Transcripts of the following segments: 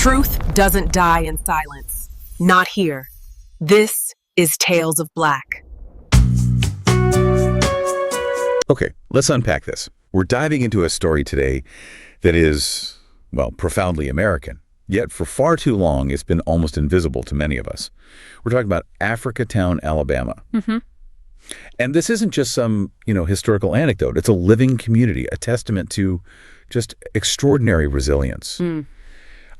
Truth doesn't die in silence. Not here. This is Tales of Black. Okay, let's unpack this. We're diving into a story today that is, well, profoundly American. Yet for far too long, it's been almost invisible to many of us. We're talking about Africatown, Alabama. And this isn't just some, historical anecdote. It's a living community, a testament to just extraordinary resilience.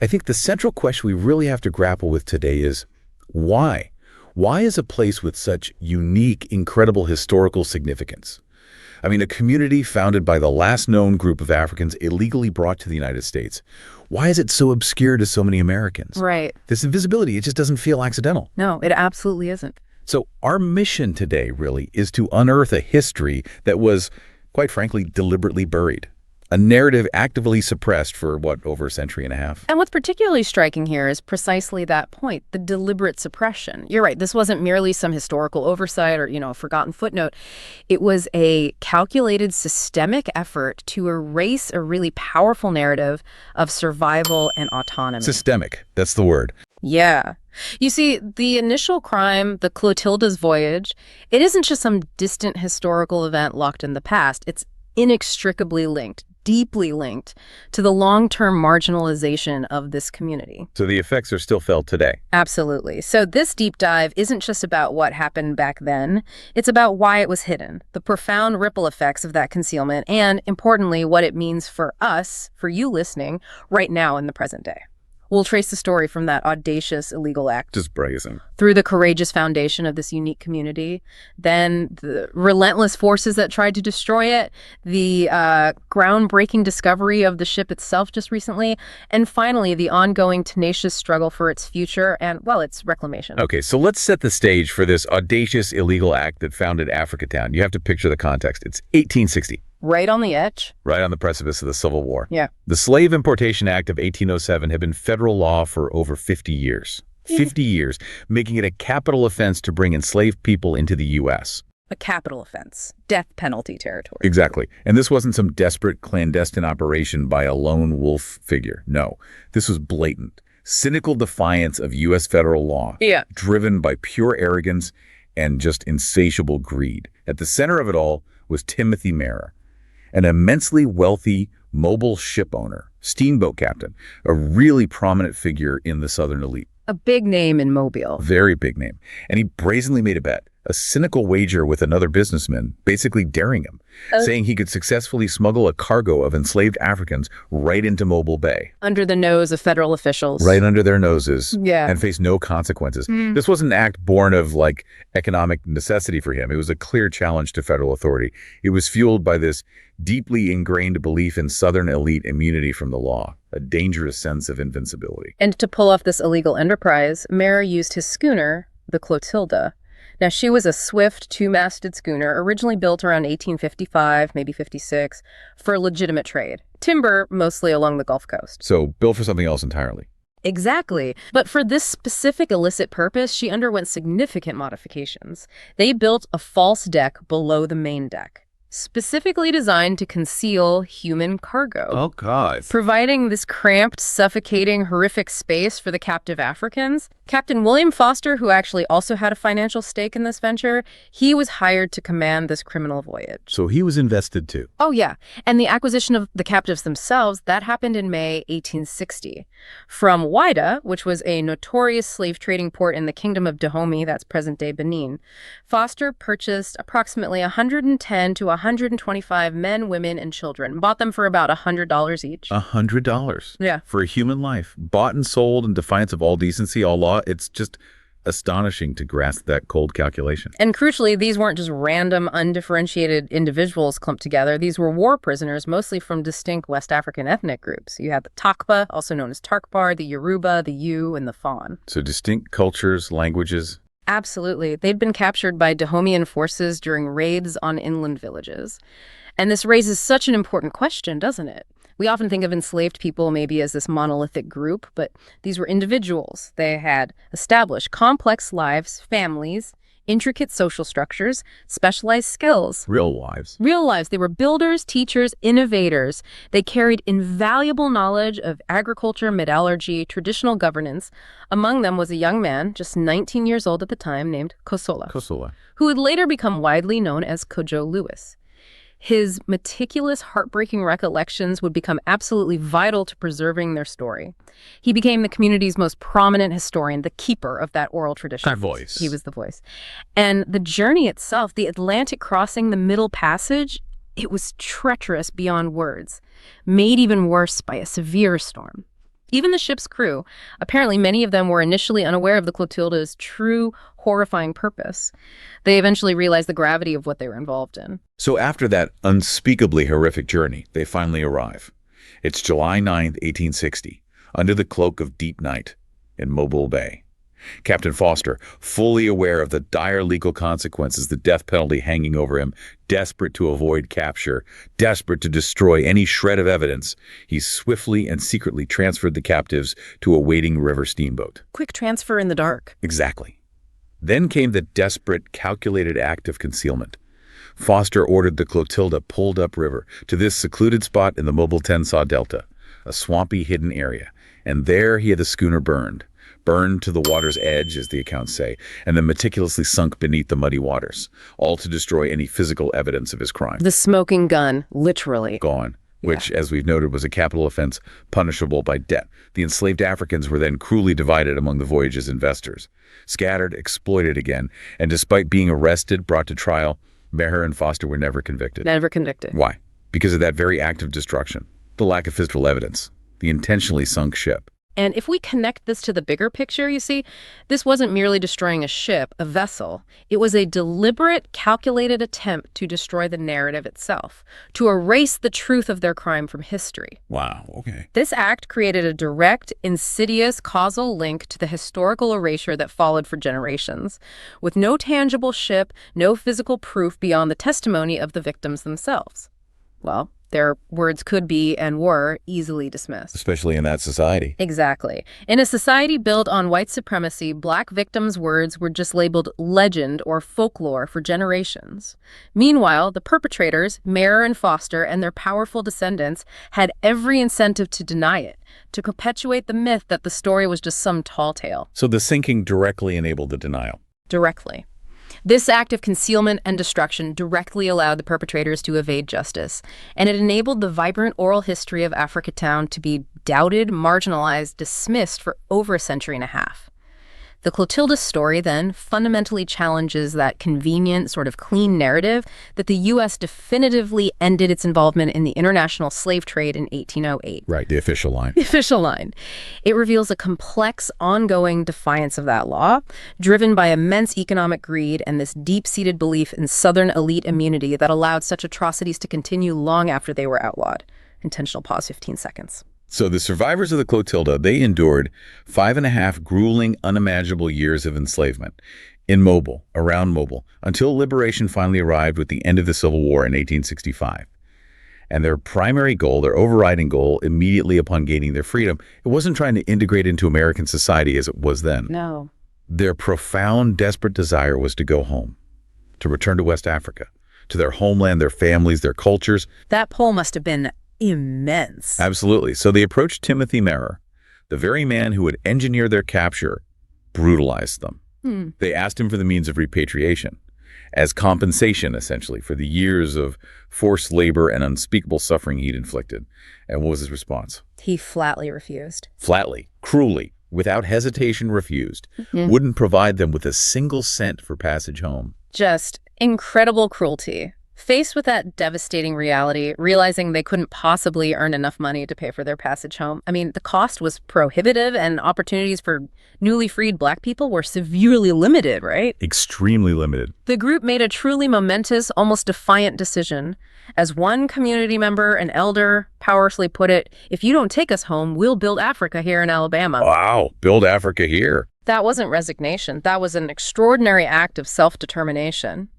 I think the central question we really have to grapple with today is why? Why is a place with such unique, incredible historical significance? I mean, a community founded by the last known group of Africans illegally brought to the United States. Why is it so obscure to so many Americans? Right. This invisibility, it just doesn't feel accidental. No, it absolutely isn't. So our mission today really is to unearth a history that was, quite frankly, deliberately buried. A narrative actively suppressed for, over a century and a half. And what's particularly striking here is precisely that point, the deliberate suppression. You're right, this wasn't merely some historical oversight or, a forgotten footnote. It was a calculated, systemic effort to erase a really powerful narrative of survival and autonomy. Systemic, that's the word. Yeah. You see, the initial crime, the Clotilda's voyage, it isn't just some distant historical event locked in the past. It's inextricably linked, deeply linked to the long-term marginalization of this community. So the effects are still felt today. Absolutely. So this deep dive isn't just about what happened back then. It's about why it was hidden, the profound ripple effects of that concealment, and importantly, what it means for us, for you listening, right now in the present day. We'll trace the story from that audacious illegal act. Just brazen. Through the courageous foundation of this unique community, then the relentless forces that tried to destroy it, the groundbreaking discovery of the ship itself just recently, and finally the ongoing tenacious struggle for its future and, its reclamation. Okay, so let's set the stage for this audacious illegal act that founded Africatown. You have to picture the context. It's 1860. Right on the edge. Right on the precipice of the Civil War. Yeah. The Slave Importation Act of 1807 had been federal law for over 50 years. 50 years, making it a capital offense to bring enslaved people into the U.S. A capital offense. Death penalty territory. Exactly. And this wasn't some desperate clandestine operation by a lone wolf figure. No, this was blatant, cynical defiance of U.S. federal law. Yeah. Driven by pure arrogance and just insatiable greed. At the center of it all was Timothy Merer, an immensely wealthy mobile ship owner, steamboat captain, a really prominent figure in the Southern elite. A big name in Mobile. Very big name. And he brazenly made a bet, a cynical wager with another businessman, basically daring him, saying he could successfully smuggle a cargo of enslaved Africans right into Mobile Bay. Under the nose of federal officials. Right under their noses. Yeah. And face no consequences. This wasn't an act born of, economic necessity for him. It was a clear challenge to federal authority. It was fueled by this deeply ingrained belief in Southern elite immunity from the law, a dangerous sense of invincibility. And to pull off this illegal enterprise, Merer used his schooner, the Clotilda. Now, she was a swift, two-masted schooner, originally built around 1855, maybe 56, for legitimate trade. Timber, mostly along the Gulf Coast. So built for something else entirely. Exactly. But for this specific illicit purpose, she underwent significant modifications. They built a false deck below the main deck, specifically designed to conceal human cargo. Oh, God. Providing this cramped, suffocating, horrific space for the captive Africans. Captain William Foster, who actually also had a financial stake in this venture, he was hired to command this criminal voyage. So he was invested too. Oh, yeah. And the acquisition of the captives themselves, that happened in May 1860. From Wida, which was a notorious slave trading port in the Kingdom of Dahomey, that's present-day Benin, Foster purchased approximately 110 to 125 men, women, and children, bought them for about $100 each. $100? Yeah. For a human life. Bought and sold in defiance of all decency, all law. It's just astonishing to grasp that cold calculation. And crucially, these weren't just random, undifferentiated individuals clumped together. These were war prisoners, mostly from distinct West African ethnic groups. You had the Takba, also known as Tarkbar, the Yoruba, the Yu, and the Fon. So distinct cultures, languages. Absolutely. They'd been captured by Dahomeyan forces during raids on inland villages. And this raises such an important question, doesn't it? We often think of enslaved people maybe as this monolithic group, but these were individuals. They had established complex lives, families, intricate social structures, specialized skills. Real lives. Real lives. They were builders, teachers, innovators. They carried invaluable knowledge of agriculture, metallurgy, traditional governance. Among them was a young man, just 19 years old at the time, named Kosola, who would later become widely known as Kojo Lewis. His meticulous, heartbreaking recollections would become absolutely vital to preserving their story. He became the community's most prominent historian, the keeper of that oral tradition. That voice. He was the voice. And the journey itself, the Atlantic crossing, the Middle Passage, it was treacherous beyond words, made even worse by a severe storm. Even the ship's crew, apparently many of them were initially unaware of the Clotilda's true, horrifying purpose. They eventually realized the gravity of what they were involved in. So after that unspeakably horrific journey, they finally arrive. It's July 9th, 1860, under the cloak of deep night in Mobile Bay. Captain Foster, fully aware of the dire legal consequences, the death penalty hanging over him, desperate to avoid capture, desperate to destroy any shred of evidence, he swiftly and secretly transferred the captives to a waiting river steamboat. Quick transfer in the dark. Exactly. Then came the desperate, calculated act of concealment. Foster ordered the Clotilda pulled upriver to this secluded spot in the Mobile Tensas Delta, a swampy, hidden area, and there he had the schooner burned to the water's edge, as the accounts say, and then meticulously sunk beneath the muddy waters, all to destroy any physical evidence of his crime. The smoking gun, literally. Gone, which, as we've noted, was a capital offense punishable by death. The enslaved Africans were then cruelly divided among the voyage's investors, scattered, exploited again, and despite being arrested, brought to trial, Meher and Foster were never convicted. Never convicted. Why? Because of that very act of destruction, the lack of physical evidence, the intentionally sunk ship. And if we connect this to the bigger picture, you see, this wasn't merely destroying a ship, a vessel. It was a deliberate, calculated attempt to destroy the narrative itself, to erase the truth of their crime from history. Wow, okay. This act created a direct, insidious, causal link to the historical erasure that followed for generations, with no tangible ship, no physical proof beyond the testimony of the victims themselves. Well, their words could be and were easily dismissed. Especially in that society. Exactly. In a society built on white supremacy, Black victims' words were just labeled legend or folklore for generations. Meanwhile, the perpetrators, Meher and Foster, and their powerful descendants had every incentive to deny it, to perpetuate the myth that the story was just some tall tale. So the sinking directly enabled the denial. Directly. This act of concealment and destruction directly allowed the perpetrators to evade justice, and it enabled the vibrant oral history of Africatown to be doubted, marginalized, dismissed for over a century and a half. The Clotilda story, then, fundamentally challenges that convenient, sort of clean narrative that the U.S. definitively ended its involvement in the international slave trade in 1808. Right, the official line. The official line. It reveals a complex, ongoing defiance of that law, driven by immense economic greed and this deep-seated belief in Southern elite immunity that allowed such atrocities to continue long after they were outlawed. Intentional pause, 15 seconds. So the survivors of the Clotilda, they endured 5.5 grueling, unimaginable years of enslavement in Mobile, around Mobile, until liberation finally arrived with the end of the Civil War in 1865. And their primary goal, their overriding goal, immediately upon gaining their freedom, it wasn't trying to integrate into American society as it was then. No. Their profound, desperate desire was to go home, to return to West Africa, to their homeland, their families, their cultures. That pull must have been immense. Absolutely. So they approached Timothy Meher, the very man who would engineer their capture, brutalized them. They asked him for the means of repatriation, as compensation, essentially, for the years of forced labor and unspeakable suffering he'd inflicted. And what was his response? He flatly refused. Flatly, cruelly, without hesitation refused. Wouldn't provide them with a single cent for passage home. Just incredible cruelty. Faced with that devastating reality, realizing they couldn't possibly earn enough money to pay for their passage home, I mean, the cost was prohibitive and opportunities for newly freed Black people were severely limited, right? Extremely limited. The group made a truly momentous, almost defiant decision. As one community member, an elder, powerfully put it, "If you don't take us home, we'll build Africa here in Alabama." Wow, build Africa here. That wasn't resignation. That was an extraordinary act of self-determination.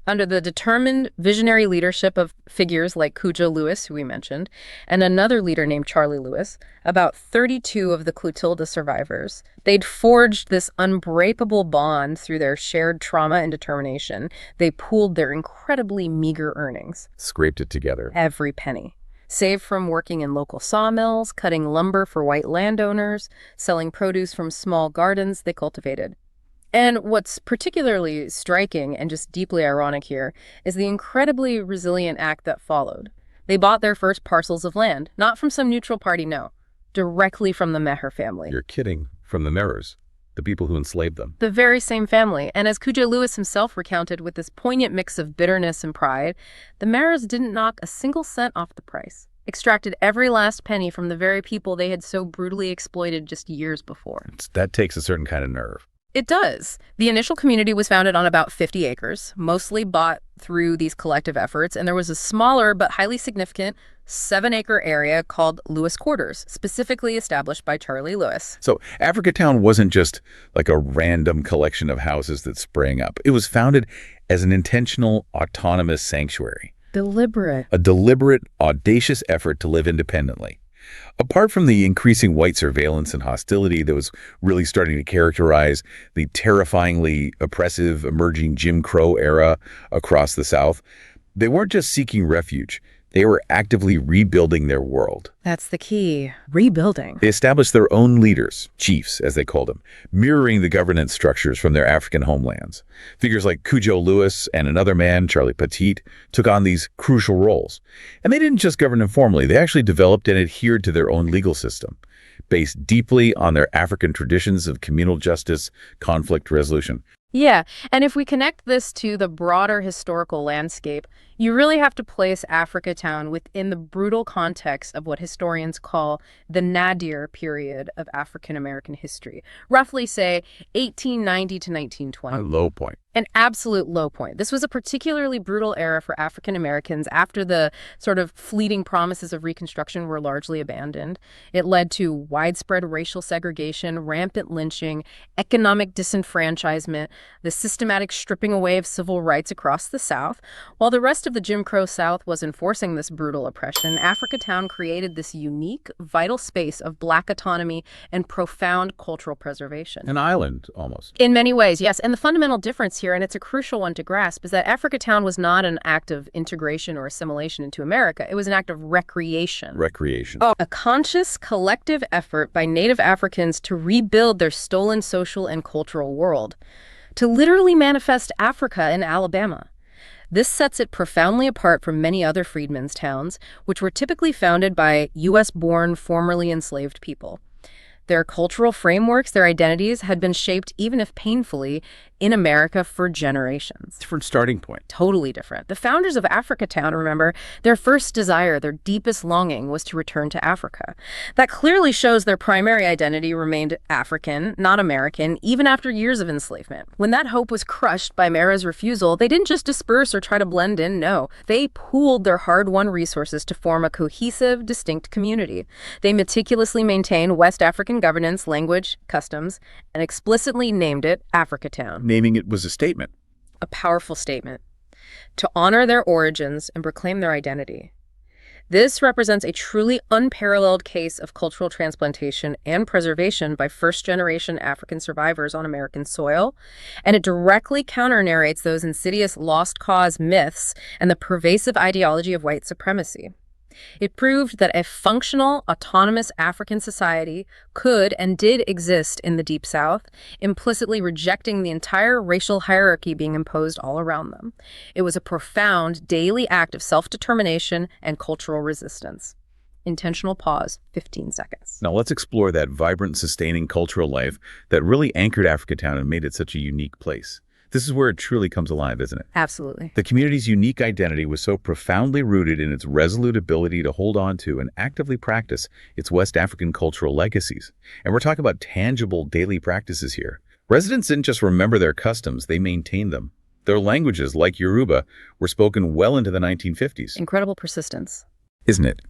Under the determined visionary leadership of figures like Cujo Lewis, who we mentioned, and another leader named Charlie Lewis, about 32 of the Clotilda survivors, they'd forged this unbreakable bond through their shared trauma and determination. They pooled their incredibly meager earnings. Scraped it together. Every penny. Saved from working in local sawmills, cutting lumber for white landowners, selling produce from small gardens they cultivated. And what's particularly striking and just deeply ironic here is the incredibly resilient act that followed. They bought their first parcels of land, not from some neutral party, no, directly from the Meher family. You're kidding. From the Mehers, the people who enslaved them. The very same family. And as Cujo Lewis himself recounted with this poignant mix of bitterness and pride, the Mehers didn't knock a single cent off the price. Extracted every last penny from the very people they had so brutally exploited just years before. That takes a certain kind of nerve. It does. The initial community was founded on about 50 acres, mostly bought through these collective efforts, and there was a smaller but highly significant 7-acre area called Lewis Quarters, specifically established by Charlie Lewis. So Africatown wasn't just like a random collection of houses that sprang up. It was founded as an intentional, autonomous sanctuary. Deliberate. A deliberate, audacious effort to live independently. Apart from the increasing white surveillance and hostility that was really starting to characterize the terrifyingly oppressive emerging Jim Crow era across the South, they weren't just seeking refuge. They were actively rebuilding their world. That's the key. Rebuilding. They established their own leaders, chiefs, as they called them, mirroring the governance structures from their African homelands. Figures like Cujo Lewis and another man, Charlie Petit, took on these crucial roles. And they didn't just govern informally. They actually developed and adhered to their own legal system, based deeply on their African traditions of communal justice, conflict resolution. Yeah, and if we connect this to the broader historical landscape, you really have to place Africatown within the brutal context of what historians call the nadir period of African American history. Roughly, say, 1890 to 1920. A low point. An absolute low point. This was a particularly brutal era for African Americans after the sort of fleeting promises of Reconstruction were largely abandoned. It led to widespread racial segregation, rampant lynching, economic disenfranchisement, the systematic stripping away of civil rights across the South. While the rest of the Jim Crow South was enforcing this brutal oppression, Africatown created this unique, vital space of Black autonomy and profound cultural preservation. An island, almost. In many ways, yes. And the fundamental difference here, and it's a crucial one to grasp, is that Africatown was not an act of integration or assimilation into America. It was an act of recreation. Recreation. A conscious, collective effort by Native Africans to rebuild their stolen social and cultural world, to literally manifest Africa in Alabama. This sets it profoundly apart from many other freedmen's towns, which were typically founded by U.S.-born, formerly enslaved people. Their cultural frameworks, their identities, had been shaped, even if painfully, in America for generations. Different starting point. Totally different. The founders of Africatown, remember, their first desire, their deepest longing was to return to Africa. That clearly shows their primary identity remained African, not American, even after years of enslavement. When that hope was crushed by Mara's refusal, they didn't just disperse or try to blend in, no. They pooled their hard-won resources to form a cohesive, distinct community. They meticulously maintained West African governance, language, customs, and explicitly named it Africatown. Naming it was a statement. A powerful statement. To honor their origins and proclaim their identity. This represents a truly unparalleled case of cultural transplantation and preservation by first-generation African survivors on American soil, and it directly counter-narrates those insidious lost cause myths and the pervasive ideology of white supremacy. It proved that a functional, autonomous African society could and did exist in the Deep South, implicitly rejecting the entire racial hierarchy being imposed all around them. It was a profound, daily act of self-determination and cultural resistance. Intentional pause, 15 seconds. Now let's explore that vibrant, sustaining cultural life that really anchored Africatown and made it such a unique place. This is where it truly comes alive, isn't it? Absolutely. The community's unique identity was so profoundly rooted in its resolute ability to hold on to and actively practice its West African cultural legacies. And we're talking about tangible daily practices here. Residents didn't just remember their customs, they maintained them. Their languages, like Yoruba, were spoken well into the 1950s. Incredible persistence. Isn't it?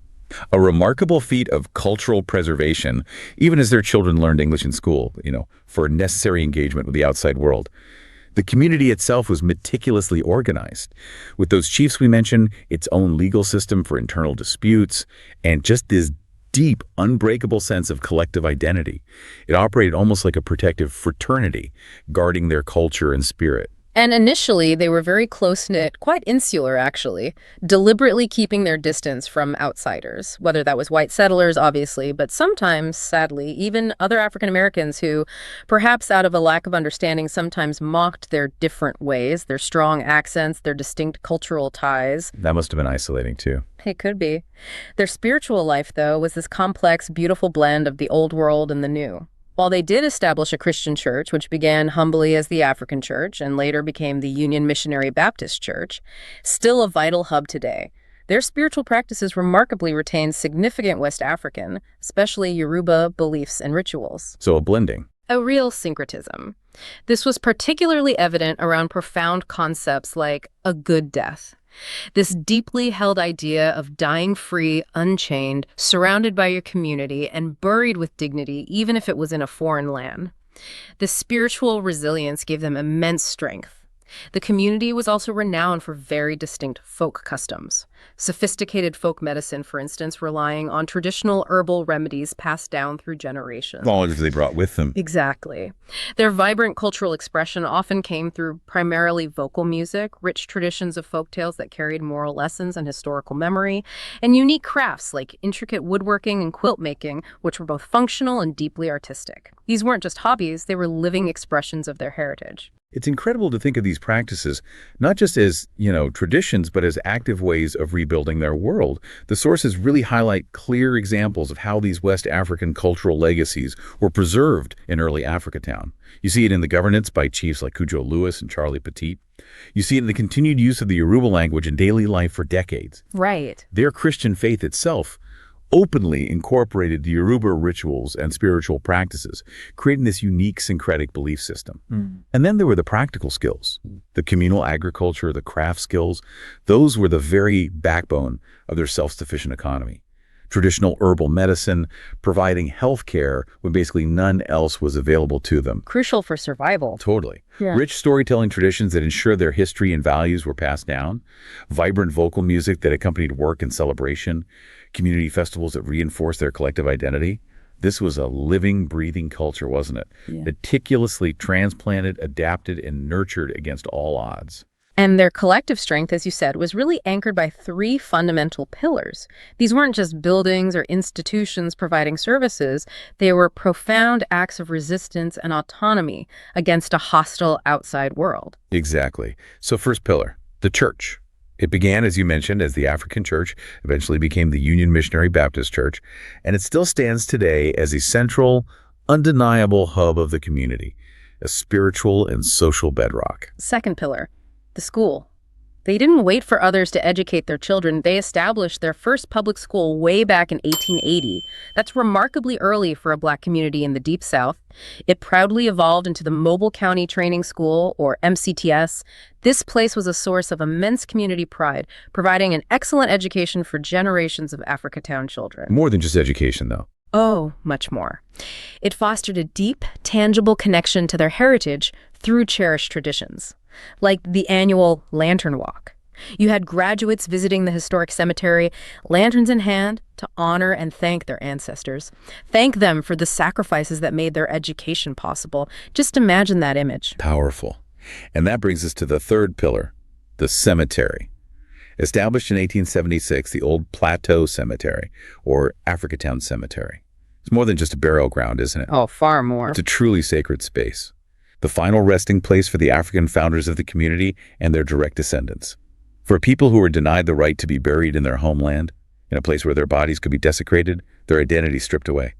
A remarkable feat of cultural preservation, even as their children learned English in school, for necessary engagement with the outside world. The community itself was meticulously organized, with those chiefs we mentioned, its own legal system for internal disputes, and just this deep, unbreakable sense of collective identity. It operated almost like a protective fraternity, guarding their culture and spirit. And initially, they were very close-knit, quite insular, actually, deliberately keeping their distance from outsiders, whether that was white settlers, obviously, but sometimes, sadly, even other African Americans who, perhaps out of a lack of understanding, sometimes mocked their different ways, their strong accents, their distinct cultural ties. That must have been isolating, too. It could be. Their spiritual life, though, was this complex, beautiful blend of the old world and the new. While they did establish a Christian church, which began humbly as the African Church and later became the Union Missionary Baptist Church, still a vital hub today, their spiritual practices remarkably retained significant West African, especially Yoruba, beliefs and rituals. So a blending. A real syncretism. This was particularly evident around profound concepts like a good death. This deeply held idea of dying free, unchained, surrounded by your community, and buried with dignity, even if it was in a foreign land. This spiritual resilience gave them immense strength. The community was also renowned for very distinct folk customs. Sophisticated folk medicine, for instance, relying on traditional herbal remedies passed down through generations. Knowledge they brought with them. Exactly. Their vibrant cultural expression often came through primarily vocal music, rich traditions of folktales that carried moral lessons and historical memory, and unique crafts like intricate woodworking and quilt making, which were both functional and deeply artistic. These weren't just hobbies, they were living expressions of their heritage. It's incredible to think of these practices not just as, traditions, but as active ways of rebuilding their world. The sources really highlight clear examples of how these West African cultural legacies were preserved in early Africatown. You see it in the governance by chiefs like Cujo Lewis and Charlie Petit. You see it in the continued use of the Yoruba language in daily life for decades. Right. Their Christian faith itself openly incorporated the Yoruba rituals and spiritual practices, creating this unique syncretic belief system. And then there were the practical skills, the communal agriculture, the craft skills. Those were the very backbone of their self-sufficient economy. Traditional herbal medicine, providing health care when basically none else was available to them. Crucial for survival. Totally. Yeah. Rich storytelling traditions that ensured their history and values were passed down. Vibrant vocal music that accompanied work and celebration. Community festivals that reinforced their collective identity. This was a living, breathing culture, wasn't it? Yeah. Meticulously transplanted, adapted, and nurtured against all odds. And their collective strength, as you said, was really anchored by three fundamental pillars. These weren't just buildings or institutions providing services. They were profound acts of resistance and autonomy against a hostile outside world. Exactly. So first pillar, the church. It began, as you mentioned, as the African Church, eventually became the Union Missionary Baptist Church, and it still stands today as a central, undeniable hub of the community, a spiritual and social bedrock. Second pillar, the school. They didn't wait for others to educate their children. They established their first public school way back in 1880. That's remarkably early for a Black community in the Deep South. It proudly evolved into the Mobile County Training School, or MCTS. This place was a source of immense community pride, providing an excellent education for generations of Africatown children. More than just education, though. Oh, much more. It fostered a deep, tangible connection to their heritage through cherished traditions, like the annual Lantern Walk. You had graduates visiting the historic cemetery, lanterns in hand, to honor and thank their ancestors. Thank them for the sacrifices that made their education possible. Just imagine that image. Powerful. And that brings us to the third pillar, the cemetery. Established in 1876, the old Plateau Cemetery, or Africatown Cemetery. It's more than just a burial ground, isn't it? Oh, far more. It's a truly sacred space. The final resting place for the African founders of the community and their direct descendants. For people who were denied the right to be buried in their homeland, in a place where their bodies could be desecrated, their identity stripped away.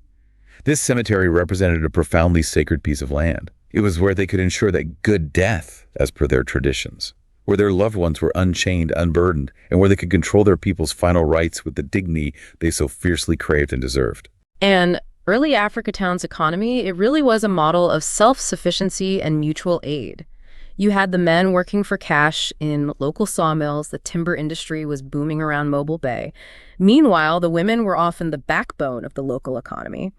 This cemetery represented a profoundly sacred piece of land. It was where they could ensure that good death, as per their traditions, where their loved ones were unchained, unburdened, and where they could control their people's final rights with the dignity they so fiercely craved and deserved. And early Africatown's economy, it really was a model of self-sufficiency and mutual aid. You had the men working for cash in local sawmills. The timber industry was booming around Mobile Bay. Meanwhile, the women were often the backbone of the local economy,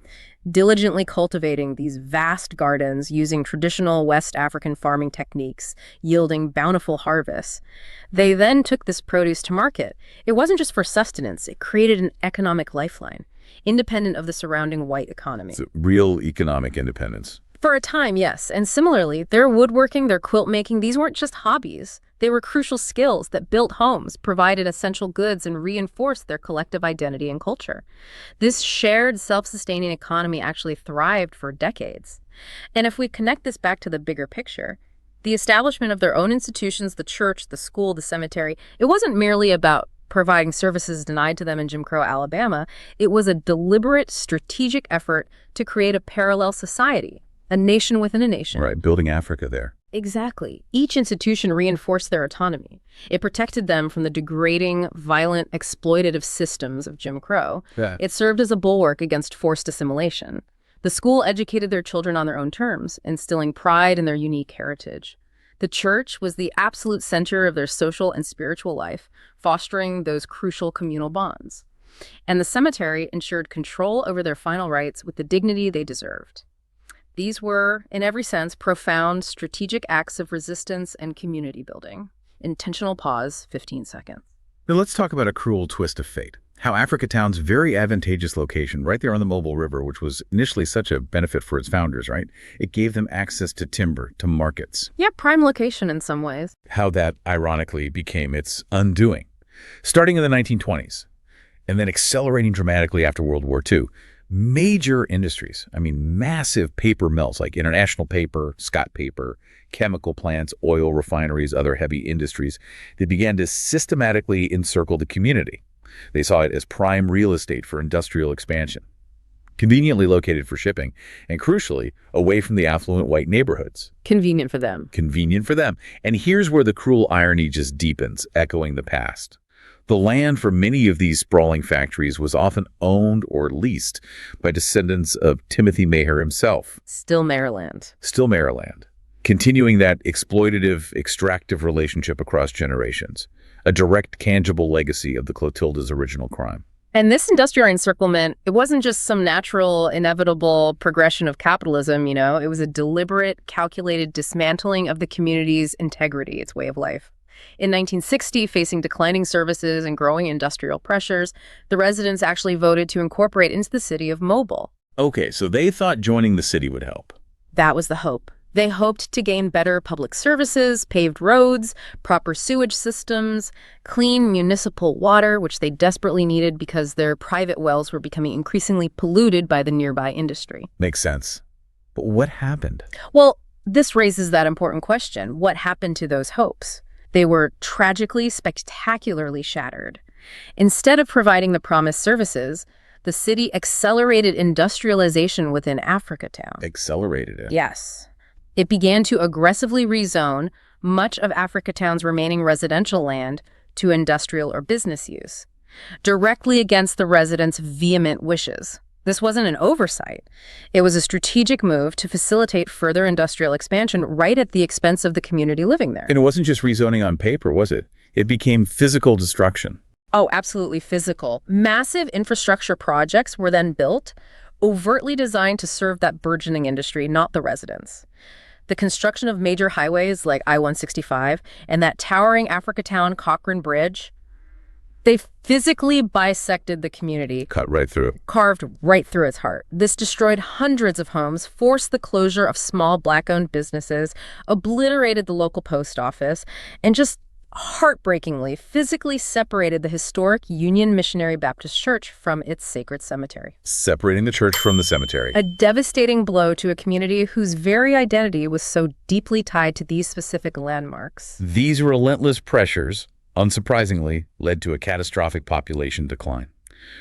diligently cultivating these vast gardens using traditional West African farming techniques, yielding bountiful harvests. They then took this produce to market. It wasn't just for sustenance, it created an economic lifeline, independent of the surrounding white economy. It's real economic independence. For a time, yes. And similarly, their woodworking, their quilt making, these weren't just hobbies. They were crucial skills that built homes, provided essential goods, and reinforced their collective identity and culture. This shared, self-sustaining economy actually thrived for decades. And if we connect this back to the bigger picture, the establishment of their own institutions, the church, the school, the cemetery, it wasn't merely about providing services denied to them in Jim Crow Alabama. It was a deliberate, strategic effort to create a parallel society. A nation within a nation. Right, building Africa there. Exactly. Each institution reinforced their autonomy. It protected them from the degrading, violent, exploitative systems of Jim Crow. Yeah. It served as a bulwark against forced assimilation. The school educated their children on their own terms, instilling pride in their unique heritage. The church was the absolute center of their social and spiritual life, fostering those crucial communal bonds. And the cemetery ensured control over their final rites with the dignity they deserved. These were, in every sense, profound strategic acts of resistance and community building. Intentional pause, 15 seconds. Now let's talk about a cruel twist of fate. How Africatown's very advantageous location, right there on the Mobile River, which was initially such a benefit for its founders, right? It gave them access to timber, to markets. Yeah, prime location in some ways. How that, ironically, became its undoing. Starting in the 1920s, and then accelerating dramatically after World War II. Major industries, massive paper mills like International Paper, Scott Paper, chemical plants, oil refineries, other heavy industries, they began to systematically encircle the community. They saw it as prime real estate for industrial expansion, conveniently located for shipping, and crucially, away from the affluent white neighborhoods. Convenient for them. Convenient for them. And here's where the cruel irony just deepens, echoing the past. The land for many of these sprawling factories was often owned or leased by descendants of Timothy Maher himself. Still Maryland. Still Maryland. Continuing that exploitative, extractive relationship across generations. A direct, tangible legacy of the Clotilda's original crime. And this industrial encirclement, it wasn't just some natural, inevitable progression of capitalism, It was a deliberate, calculated dismantling of the community's integrity, its way of life. In 1960, facing declining services and growing industrial pressures, the residents actually voted to incorporate into the city of Mobile. Okay, so they thought joining the city would help. That was the hope. They hoped to gain better public services, paved roads, proper sewage systems, clean municipal water, which they desperately needed because their private wells were becoming increasingly polluted by the nearby industry. Makes sense. But what happened? Well, this raises that important question. What happened to those hopes? They were tragically, spectacularly shattered. Instead of providing the promised services, the city accelerated industrialization within Africatown. Accelerated it? Yes. It began to aggressively rezone much of Africatown's remaining residential land to industrial or business use, directly against the residents' vehement wishes. This wasn't an oversight. It was a strategic move to facilitate further industrial expansion right at the expense of the community living there. And it wasn't just rezoning on paper, was it? It became physical destruction. Oh, absolutely physical. Massive infrastructure projects were then built, overtly designed to serve that burgeoning industry, not the residents. The construction of major highways like I-165 and that towering Africatown Cochrane Bridge, they physically bisected the community. Cut right through. Carved right through its heart. This destroyed hundreds of homes, forced the closure of small Black-owned businesses, obliterated the local post office, and just heartbreakingly physically separated the historic Union Missionary Baptist Church from its sacred cemetery. Separating the church from the cemetery. A devastating blow to a community whose very identity was so deeply tied to these specific landmarks. These relentless pressures, unsurprisingly, led to a catastrophic population decline.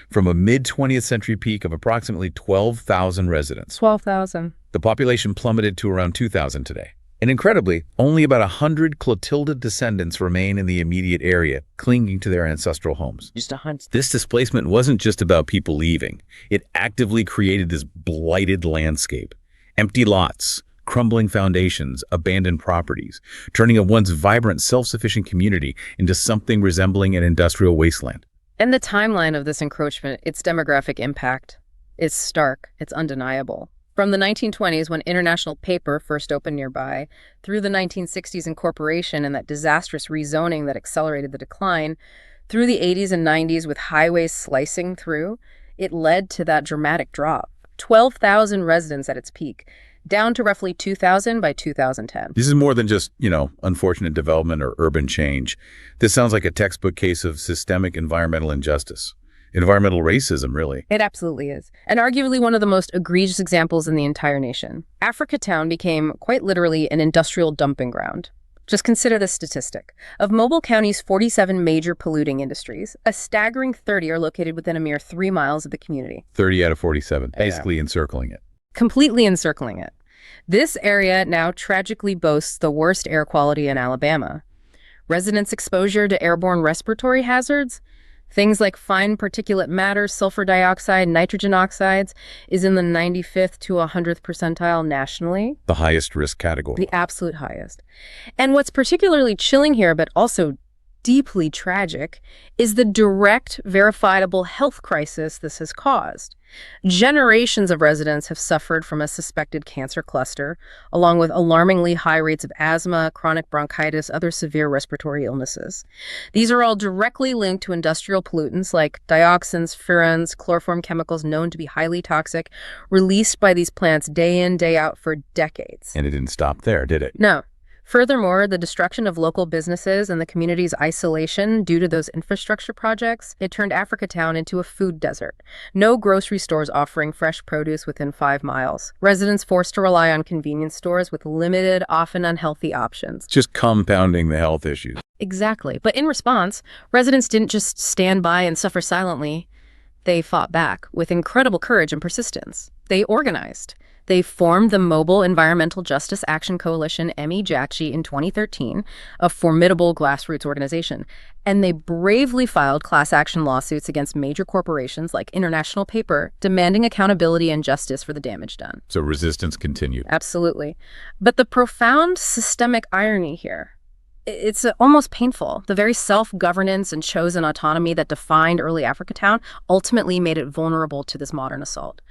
From a mid-20th century peak of approximately 12,000 residents, 12,000. the population plummeted to around 2,000 today. And incredibly, only about 100 Clotilda descendants remain in the immediate area, clinging to their ancestral homes. Just 100. This displacement wasn't just about people leaving. It actively created this blighted landscape. Empty lots, crumbling foundations, abandoned properties, turning a once vibrant, self-sufficient community into something resembling an industrial wasteland. And the timeline of this encroachment, its demographic impact, is stark. It's undeniable. From the 1920s, when international paper first opened nearby, through the 1960s incorporation and that disastrous rezoning that accelerated the decline, through the 80s and 90s with highways slicing through, it led to that dramatic drop. 12,000 residents at its peak, down to roughly 2,000 by 2010. This is more than just, unfortunate development or urban change. This sounds like a textbook case of systemic environmental injustice. Environmental racism, really. It absolutely is. And arguably one of the most egregious examples in the entire nation. Africatown became quite literally an industrial dumping ground. Just consider this statistic. Of Mobile County's 47 major polluting industries, a staggering 30 are located within a mere 3 miles of the community. 30 out of 47, basically encircling it. Completely encircling it. This area now tragically boasts the worst air quality in Alabama. Residents' exposure to airborne respiratory hazards, things like fine particulate matter, sulfur dioxide, nitrogen oxides, is in the 95th to 100th percentile nationally. The highest risk category. The absolute highest. And what's particularly chilling here, but also deeply tragic, is the direct, verifiable health crisis this has caused. Generations of residents have suffered from a suspected cancer cluster, along with alarmingly high rates of asthma, chronic bronchitis, other severe respiratory illnesses. These are all directly linked to industrial pollutants like dioxins, furans, chloroform chemicals known to be highly toxic, released by these plants day in, day out for decades. And it didn't stop there, did it? No. Furthermore, the destruction of local businesses and the community's isolation due to those infrastructure projects, it turned Africatown into a food desert. No grocery stores offering fresh produce within 5 miles. Residents forced to rely on convenience stores with limited, often unhealthy options. Just compounding the health issues. Exactly. But in response, residents didn't just stand by and suffer silently. They fought back with incredible courage and persistence. They organized. They formed the Mobile Environmental Justice Action Coalition, MEJACI, in 2013, a formidable grassroots organization. And they bravely filed class action lawsuits against major corporations like International Paper, demanding accountability and justice for the damage done. So resistance continued. Absolutely. But the profound systemic irony here, it's almost painful. The very self-governance and chosen autonomy that defined early Africatown ultimately made it vulnerable to this modern assault.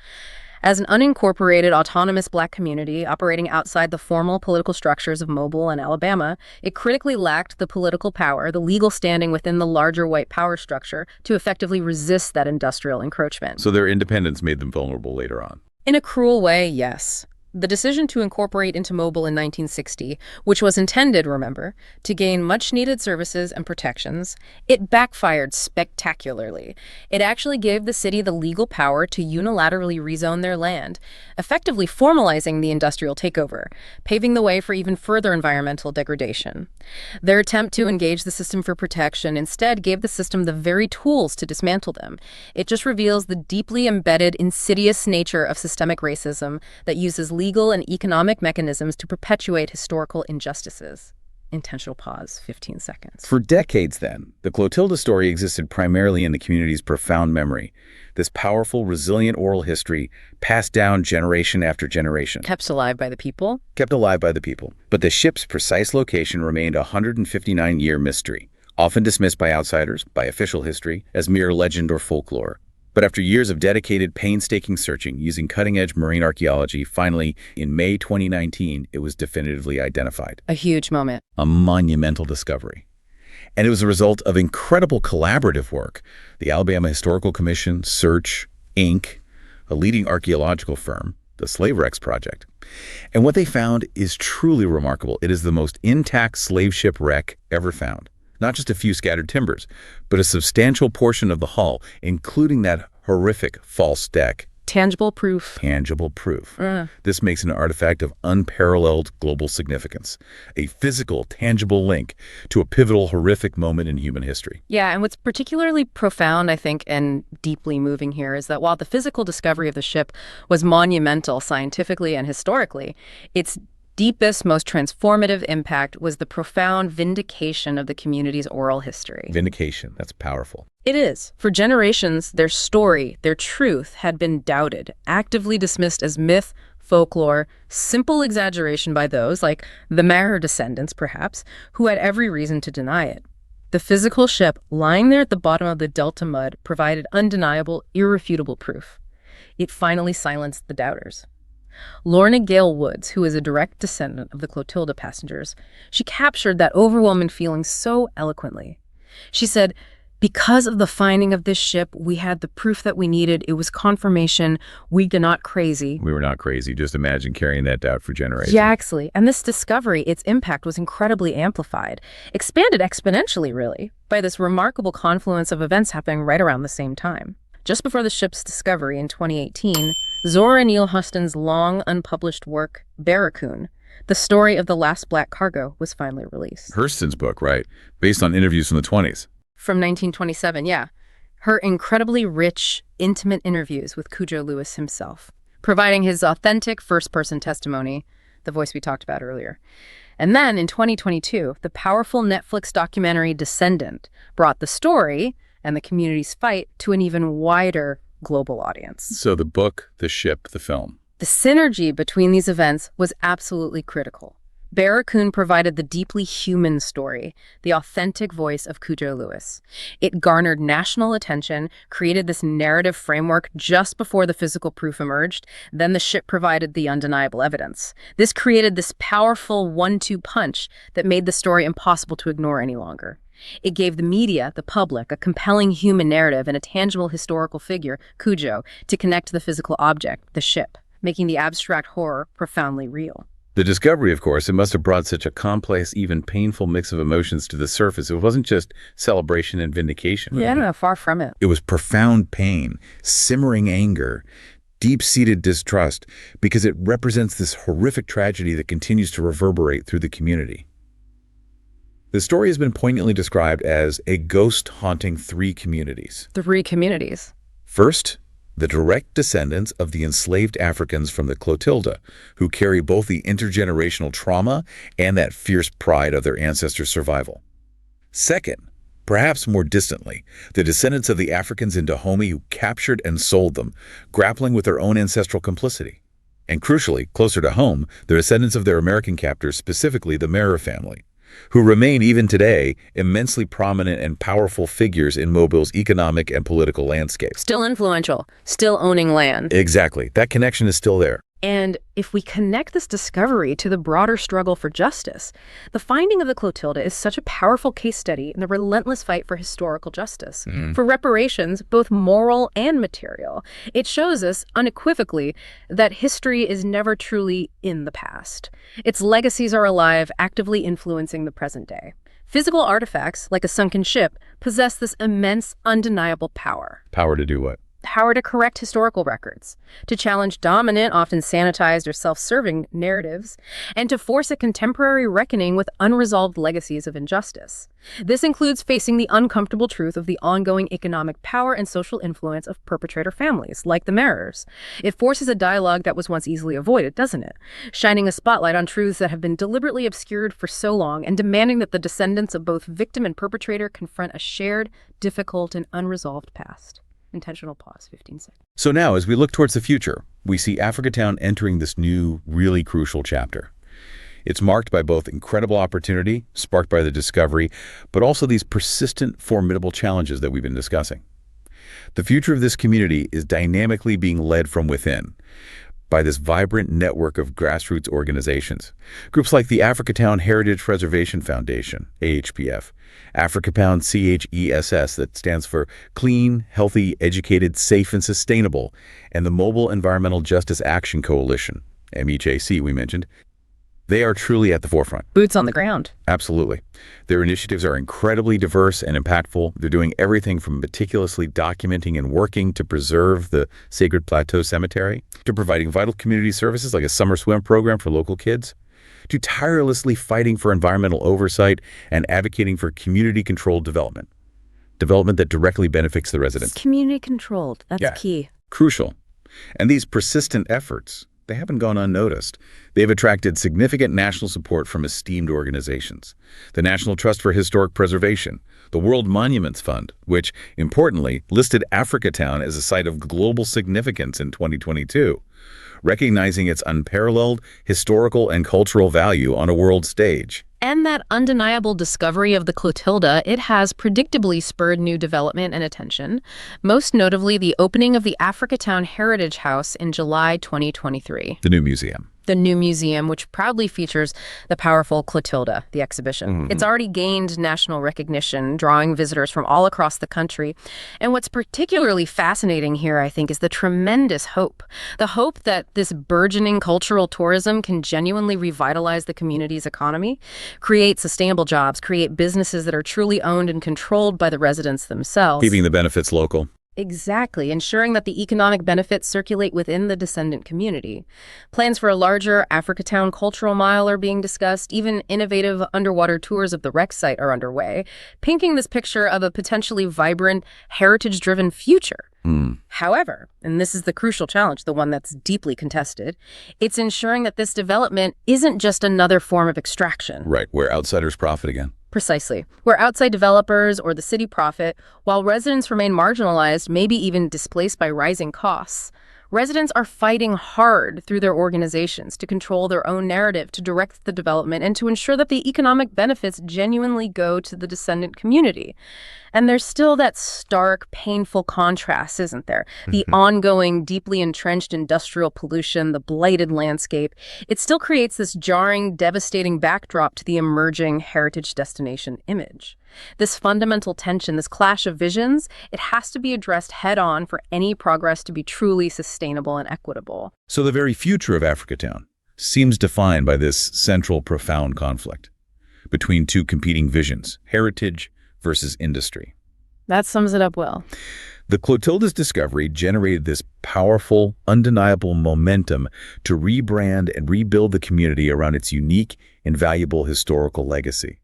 As an unincorporated, autonomous Black community operating outside the formal political structures of Mobile and Alabama, it critically lacked the political power, the legal standing within the larger white power structure to effectively resist that industrial encroachment. So their independence made them vulnerable later on. In a cruel way, yes. The decision to incorporate into Mobile in 1960, which was intended, remember, to gain much-needed services and protections, it backfired spectacularly. It actually gave the city the legal power to unilaterally rezone their land, effectively formalizing the industrial takeover, paving the way for even further environmental degradation. Their attempt to engage the system for protection instead gave the system the very tools to dismantle them. It just reveals the deeply embedded, insidious nature of systemic racism that uses legal and economic mechanisms to perpetuate historical injustices. Intentional pause, 15 seconds. For decades then, the Clotilda story existed primarily in the community's profound memory. This powerful, resilient oral history passed down generation after generation. Kept alive by the people. Kept alive by the people. But the ship's precise location remained a 159-year mystery, often dismissed by outsiders, by official history, as mere legend or folklore. But after years of dedicated, painstaking searching using cutting-edge marine archaeology, finally, in May 2019, it was definitively identified. A huge moment. A monumental discovery. And it was a result of incredible collaborative work. The Alabama Historical Commission, Search, Inc., a leading archaeological firm, the Slave Wrecks Project. And what they found is truly remarkable. It is the most intact slave ship wreck ever found. Not just a few scattered timbers, but a substantial portion of the hull, including that horrific false deck. Tangible proof. Tangible proof. This makes an artifact of unparalleled global significance, a physical, tangible link to a pivotal, horrific moment in human history. Yeah, and what's particularly profound, I think, and deeply moving here is that while the physical discovery of the ship was monumental scientifically and historically, its deepest, most transformative impact was the profound vindication of the community's oral history. Vindication, that's powerful. It is. For generations, their story, their truth, had been doubted, actively dismissed as myth, folklore, simple exaggeration by those, like the Maher descendants perhaps, who had every reason to deny it. The physical ship lying there at the bottom of the Delta mud provided undeniable, irrefutable proof. It finally silenced the doubters. Lorna Gale Woods, who is a direct descendant of the Clotilda passengers, she captured that overwhelming feeling so eloquently. She said, "Because of the finding of this ship, we had the proof that we needed. It was confirmation we were not crazy." We were not crazy. Just imagine carrying that doubt for generations. Exactly. And this discovery, its impact was incredibly amplified, expanded exponentially, really, by this remarkable confluence of events happening right around the same time. Just before the ship's discovery in 2018, Zora Neale Huston's long unpublished work, Barracoon, The Story of the Last Black Cargo, was finally released. Hurston's book, right? Based on interviews from the 20s. From 1927, yeah. Her incredibly rich, intimate interviews with Cujo Lewis himself, providing his authentic first-person testimony, the voice we talked about earlier. And then in 2022, the powerful Netflix documentary Descendant brought the story and the community's fight to an even wider global audience. So the book, the ship, the film. The synergy between these events was absolutely critical. Barracoon provided the deeply human story, the authentic voice of Cujo Lewis. It garnered national attention, created this narrative framework just before the physical proof emerged. Then the ship provided the undeniable evidence. This created this powerful 1-2 punch that made the story impossible to ignore any longer. It gave the media, the public, a compelling human narrative and a tangible historical figure, Cujo, to connect to the physical object, the ship, making the abstract horror profoundly real. The discovery, of course, it must have brought such a complex, even painful mix of emotions to the surface. It wasn't just celebration and vindication. Yeah, no, far from it. It was profound pain, simmering anger, deep-seated distrust, because it represents this horrific tragedy that continues to reverberate through the community. The story has been poignantly described as a ghost haunting 3 communities. 3 communities. First, the direct descendants of the enslaved Africans from the Clotilda, who carry both the intergenerational trauma and that fierce pride of their ancestors' survival. Second, perhaps more distantly, the descendants of the Africans in Dahomey who captured and sold them, grappling with their own ancestral complicity. And crucially, closer to home, the descendants of their American captors, specifically the Maher family, who remain even today immensely prominent and powerful figures in Mobile's economic and political landscape. Still influential, still owning land. Exactly. That connection is still there. And if we connect this discovery to the broader struggle for justice, the finding of the Clotilda is such a powerful case study in the relentless fight for historical justice, for reparations, both moral and material. It shows us unequivocally that history is never truly in the past. Its legacies are alive, actively influencing the present day. Physical artifacts, like a sunken ship, possess this immense, undeniable power. Power to do what? Power to correct historical records, to challenge dominant, often sanitized or self-serving narratives, and to force a contemporary reckoning with unresolved legacies of injustice. This includes facing the uncomfortable truth of the ongoing economic power and social influence of perpetrator families, like the Mahers. It forces a dialogue that was once easily avoided, doesn't it? Shining a spotlight on truths that have been deliberately obscured for so long and demanding that the descendants of both victim and perpetrator confront a shared, difficult, and unresolved past. Intentional pause, 15 seconds. So now, as we look towards the future, we see Africatown entering this new, really crucial chapter. It's marked by both incredible opportunity, sparked by the discovery, but also these persistent, formidable challenges that we've been discussing. The future of this community is dynamically being led from within by this vibrant network of grassroots organizations. Groups like the Africatown Heritage Preservation Foundation, AHPF, Africatown CHESS, that stands for Clean, Healthy, Educated, Safe, and Sustainable, and the Mobile Environmental Justice Action Coalition, MEJC we mentioned. They are truly at the forefront. Boots on the ground. Absolutely. Their initiatives are incredibly diverse and impactful. They're doing everything from meticulously documenting and working to preserve the Sacred Plateau Cemetery, to providing vital community services like a summer swim program for local kids, to tirelessly fighting for environmental oversight and advocating for community-controlled development that directly benefits the residents. It's community-controlled. That's key. Crucial. And these persistent efforts, they haven't gone unnoticed. They've attracted significant national support from esteemed organizations. The National Trust for Historic Preservation, the World Monuments Fund, which, importantly, listed Africatown as a site of global significance in 2022, recognizing its unparalleled historical and cultural value on a world stage. And that undeniable discovery of the Clotilda, it has predictably spurred new development and attention, most notably the opening of the Africatown Heritage House in July 2023. The new museum. The new museum, which proudly features the powerful Clotilda, the exhibition. It's already gained national recognition, drawing visitors from all across the country. And what's particularly fascinating here, I think, is the tremendous hope. The hope that this burgeoning cultural tourism can genuinely revitalize the community's economy, create sustainable jobs, create businesses that are truly owned and controlled by the residents themselves. Keeping the benefits local. Exactly, ensuring that the economic benefits circulate within the descendant community. Plans for a larger Africatown cultural mile are being discussed. Even innovative underwater tours of the wreck site are underway, painting this picture of a potentially vibrant, heritage-driven future. However, and this is the crucial challenge, the one that's deeply contested, it's ensuring that this development isn't just another form of extraction. Right, where outsiders profit again. Precisely. Where outside developers or the city profit, while residents remain marginalized, maybe even displaced by rising costs. Residents are fighting hard through their organizations to control their own narrative, to direct the development, and to ensure that the economic benefits genuinely go to the descendant community. And there's still that stark, painful contrast, isn't there? The ongoing, deeply entrenched industrial pollution, the blighted landscape. It still creates this jarring, devastating backdrop to the emerging heritage destination image. This fundamental tension, this clash of visions, it has to be addressed head-on for any progress to be truly sustainable and equitable. So the very future of Africatown seems defined by this central, profound conflict between two competing visions, heritage versus industry. That sums it up well. The Clotilda's discovery generated this powerful, undeniable momentum to rebrand and rebuild the community around its unique and valuable historical legacy.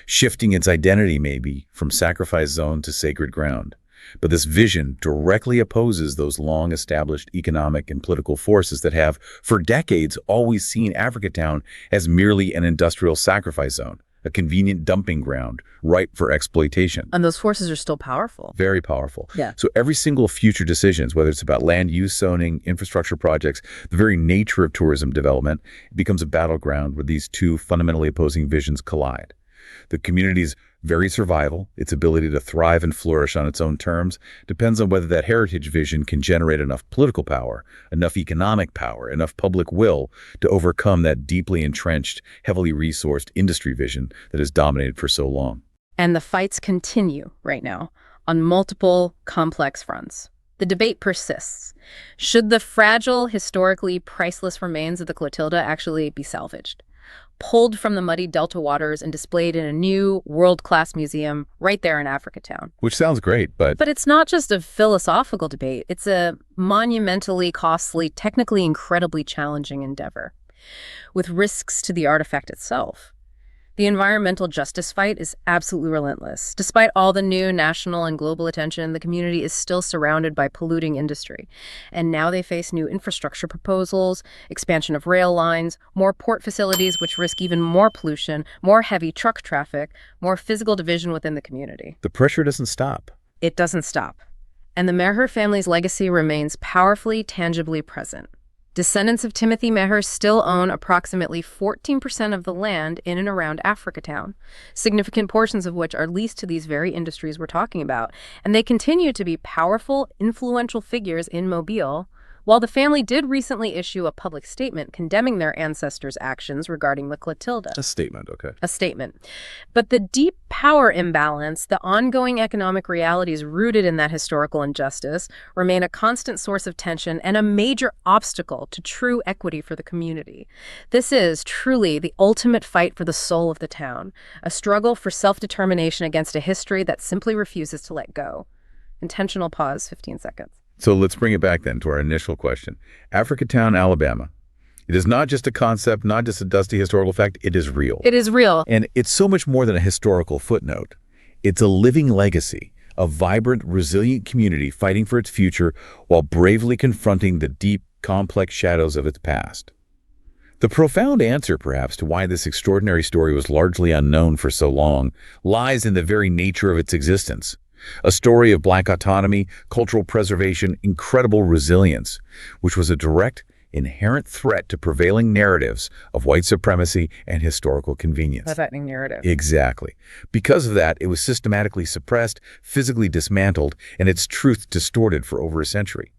Shifting its identity maybe from sacrifice zone to sacred ground. But this vision directly opposes those long-established economic and political forces that have, for decades, always seen Africatown as merely an industrial sacrifice zone, a convenient dumping ground ripe for exploitation. And those forces are still powerful. Very powerful. Yeah. So every single future decisions, whether it's about land use zoning, infrastructure projects, the very nature of tourism development, becomes a battleground where these two fundamentally opposing visions collide. The community's very survival, its ability to thrive and flourish on its own terms, depends on whether that heritage vision can generate enough political power, enough economic power, enough public will to overcome that deeply entrenched, heavily resourced industry vision that has dominated for so long. And the fights continue right now on multiple complex fronts. The debate persists. Should the fragile, historically priceless remains of the Clotilda actually be salvaged, pulled from the muddy delta waters and displayed in a new world-class museum right there in Africatown? Which sounds great, but it's not just a philosophical debate. It's a monumentally costly, technically incredibly challenging endeavor, with risks to the artifact itself. The environmental justice fight is absolutely relentless. Despite all the new national and global attention, the community is still surrounded by polluting industry. And now they face new infrastructure proposals, expansion of rail lines, more port facilities which risk even more pollution, more heavy truck traffic, more physical division within the community. the pressure doesn't stop. It doesn't stop. And the Meher family's legacy remains powerfully, tangibly present. Descendants of Timothy Meher still own approximately 14% of the land in and around Africatown, significant portions of which are leased to these very industries we're talking about. And they continue to be powerful, influential figures in Mobile, while the family did recently issue a public statement condemning their ancestors' actions regarding the Clotilda. A statement, okay. A statement. But the deep power imbalance, the ongoing economic realities rooted in that historical injustice, remain a constant source of tension and a major obstacle to true equity for the community. This is truly the ultimate fight for the soul of the town, a struggle for self-determination against a history that simply refuses to let go. Intentional pause, 15 seconds. So let's bring it back then to our initial question. Africatown, Alabama. It is not just a concept, not just a dusty historical fact, it is real. It is real. And it's so much more than a historical footnote. It's a living legacy, a vibrant, resilient community fighting for its future while bravely confronting the deep, complex shadows of its past. The profound answer, perhaps, to why this extraordinary story was largely unknown for so long lies in the very nature of its existence. A story of Black autonomy, cultural preservation, incredible resilience, which was a direct, inherent threat to prevailing narratives of white supremacy and historical convenience. A threatening narrative. Exactly. Because of that, it was systematically suppressed, physically dismantled, and its truth distorted for over a century.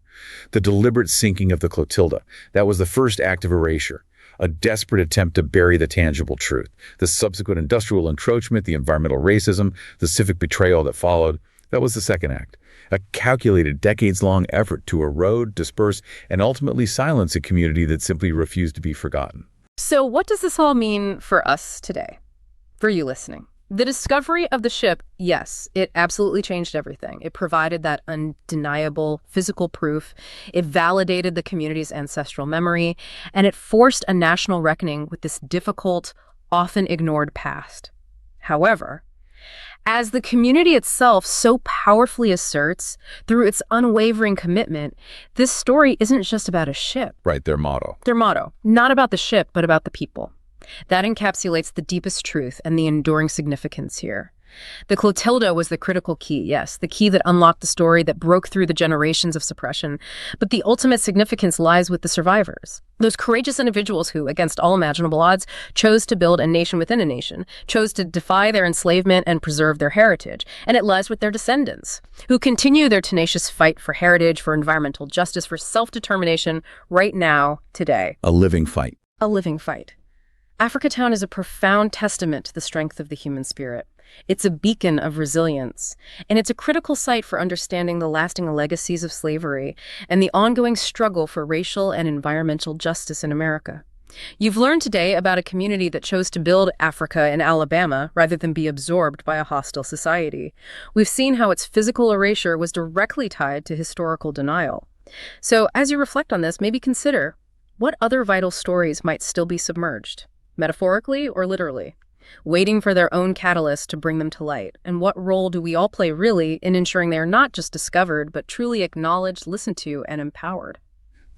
The deliberate sinking of the Clotilda, that was the first act of erasure, a desperate attempt to bury the tangible truth. The subsequent industrial encroachment, the environmental racism, the civic betrayal that followed, that was the second act. A calculated, decades-long effort to erode, disperse, and ultimately silence a community that simply refused to be forgotten. So what does this all mean for us today? For you listening? The discovery of the ship, yes, it absolutely changed everything. It provided that undeniable physical proof. It validated the community's ancestral memory, and it forced a national reckoning with this difficult, often ignored past. However, as the community itself so powerfully asserts through its unwavering commitment, this story isn't just about a ship. Right, their motto. Their motto, not about the ship, but about the people. That encapsulates the deepest truth and the enduring significance here. The Clotilda was the critical key, yes, the key that unlocked the story, that broke through the generations of suppression. But the ultimate significance lies with the survivors. Those courageous individuals who, against all imaginable odds, chose to build a nation within a nation, chose to defy their enslavement and preserve their heritage. And it lies with their descendants, who continue their tenacious fight for heritage, for environmental justice, for self-determination right now, today. A living fight. A living fight. Africatown is a profound testament to the strength of the human spirit. It's a beacon of resilience, and it's a critical site for understanding the lasting legacies of slavery and the ongoing struggle for racial and environmental justice in America. You've learned today about a community that chose to build Africa in Alabama rather than be absorbed by a hostile society. We've seen how its physical erasure was directly tied to historical denial. So as you reflect on this, maybe consider what other vital stories might still be submerged, metaphorically or literally, waiting for their own catalyst to bring them to light? And what role do we all play, really, in ensuring they are not just discovered, but truly acknowledged, listened to, and empowered?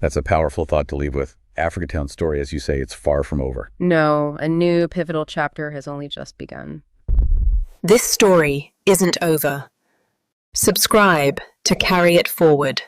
That's a powerful thought to leave with. Africatown's story, as you say, it's far from over. No, a new pivotal chapter has only just begun. This story isn't over. Subscribe to carry it forward.